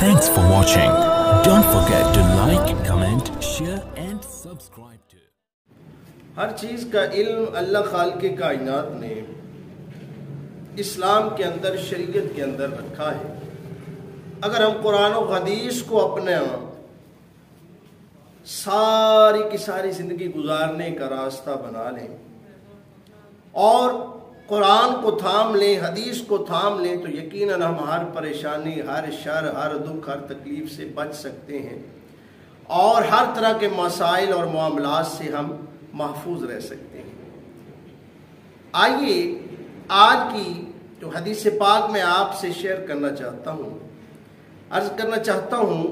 Thanks for watching. Don't forget to like, comment, share and subscribe to. ہر چیز کا علم اللہ خالق کائنات نے اسلام کے اندر، شریعت کے اندر رکھا ہے۔ اگر ہم قرآن و حدیث کو اپنے ساری کی ساری زندگی گزارنے کا راستہ بنا لیں اور قرآن کو تھام لیں، حدیث کو تھام لیں، تو یقیناً ہم ہر پریشانی، ہر شر، ہر دکھ، ہر تکلیف سے بچ سکتے ہیں اور ہر طرح کے مسائل اور معاملات سے ہم محفوظ رہ سکتے ہیں۔ آئیے آج کی جو حدیث پاک میں آپ سے شیئر کرنا چاہتا ہوں، عرض کرنا چاہتا ہوں،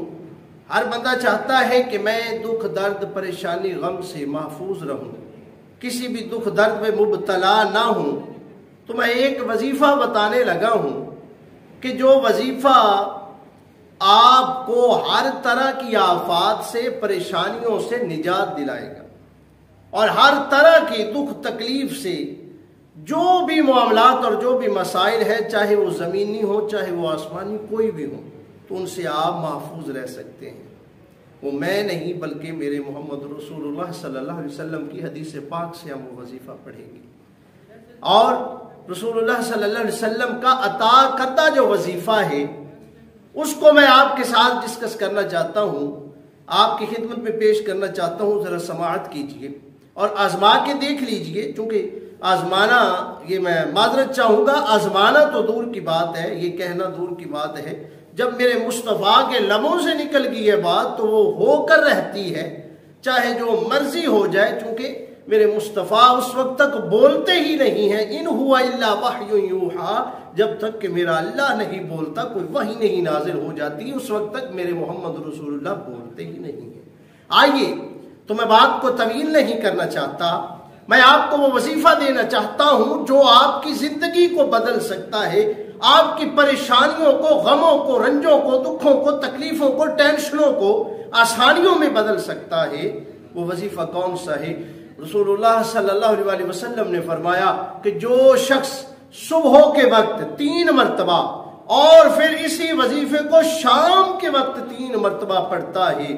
ہر بندہ چاہتا ہے کہ میں دکھ، درد، پریشانی، غم سے محفوظ رہوں، کسی بھی دکھ درد میں مبتلا نہ ہوں۔ تو میں ایک وظیفہ بتانے لگا ہوں کہ جو وظیفہ آپ کو ہر طرح کی آفات سے، پریشانیوں سے نجات دلائے گا اور ہر طرح کی دکھ تکلیف سے، جو بھی معاملات اور جو بھی مسائل ہیں، چاہے وہ زمینی ہو چاہے وہ آسمانی، کوئی بھی ہو، تو ان سے آپ محفوظ رہ سکتے ہیں۔ وہ میں نہیں بلکہ میرے محمد رسول اللہ صلی اللہ علیہ وسلم کی حدیث پاک سے ہم وہ وظیفہ پڑھیں گے، اور رسول اللہ صلی اللہ علیہ وسلم کا عطا کردہ جو وظیفہ ہے اس کو میں آپ کے ساتھ ڈسکس کرنا چاہتا ہوں، آپ کی خدمت میں پیش کرنا چاہتا ہوں۔ ذرا سماعت کیجئے اور آزما کے دیکھ لیجئے، چونکہ آزمانا، یہ میں معذرت چاہوں گا، آزمانا تو دور کی بات ہے، یہ کہنا دور کی بات ہے، جب میرے مصطفیٰ کے لبوں سے نکل گئی ہے بات تو وہ ہو کر رہتی ہے، چاہے جو مرضی ہو جائے، چونکہ میرے مصطفیٰ اس وقت تک بولتے ہی نہیں ہیں، ان ہوا الا وحی یوحا، جب تک کہ میرا اللہ نہیں بولتا، کوئی وحی نہیں نازل ہو جاتی، اس وقت تک میرے محمد رسول اللہ بولتے ہی نہیں ہیں۔ آئیے، تو میں بات کو طویل نہیں کرنا چاہتا، میں آپ کو وہ وظیفہ دینا چاہتا ہوں جو آپ کی زندگی کو بدل سکتا ہے، آپ کی پریشانیوں کو، غموں کو، رنجوں کو، دکھوں کو، تکلیفوں کو، ٹینشنوں کو آسانیوں میں بدل سکتا ہے۔ وہ وظیفہ کون سا ہے؟ رسول اللہ صلی اللہ علیہ وسلم نے فرمایا کہ جو شخص صبح کے وقت 3 مرتبہ اور پھر اسی وظیفے کو شام کے وقت 3 مرتبہ پڑھتا ہے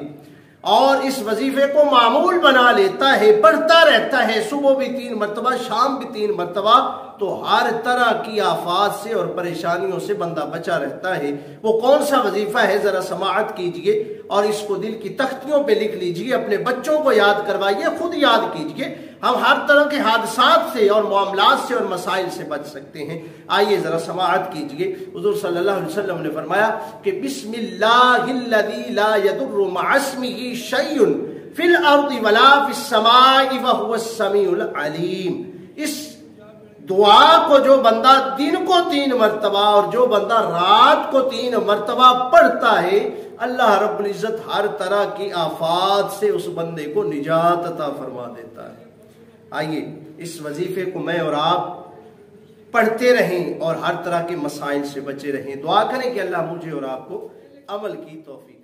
اور اس وظیفے کو معمول بنا لیتا ہے، پڑھتا رہتا ہے، صبح بھی 3 مرتبہ، شام بھی 3 مرتبہ، تو ہر طرح کی آفات سے اور پریشانیوں سے بندہ بچا رہتا ہے۔ وہ کون سا وظیفہ ہے؟ ذرا سماعت کیجئے اور اس کو دل کی تختیوں پہ لکھ لیجئے، اپنے بچوں کو یاد کروائیے، خود یاد کیجئے۔ ہم ہر طرح کے حادثات سے اور معاملات سے اور مسائل سے بچ سکتے ہیں۔ آئیے ذرا سماعت کیجئے۔ حضور صلی اللہ علیہ وسلم نے فرمایا کہ بسم اللہ الذی لا یضر مع اسمہ شیء فی الارض ولا فی السماء وہو السمیع العلیم۔ اس دعا کو جو بندہ دن کو 3 مرتبہ اور جو بندہ رات کو 3 مرتبہ پڑھتا ہے، اللہ رب العزت ہر طرح کی آفات سے اس بندے کو نجات عطا فرما دیتا ہے۔ آئیے اس وظیفے کو میں اور آپ پڑھتے رہیں اور ہر طرح کے مسائل سے بچے رہیں۔ دعا کریں کہ اللہ مجھے اور آپ کو عمل کی توفیق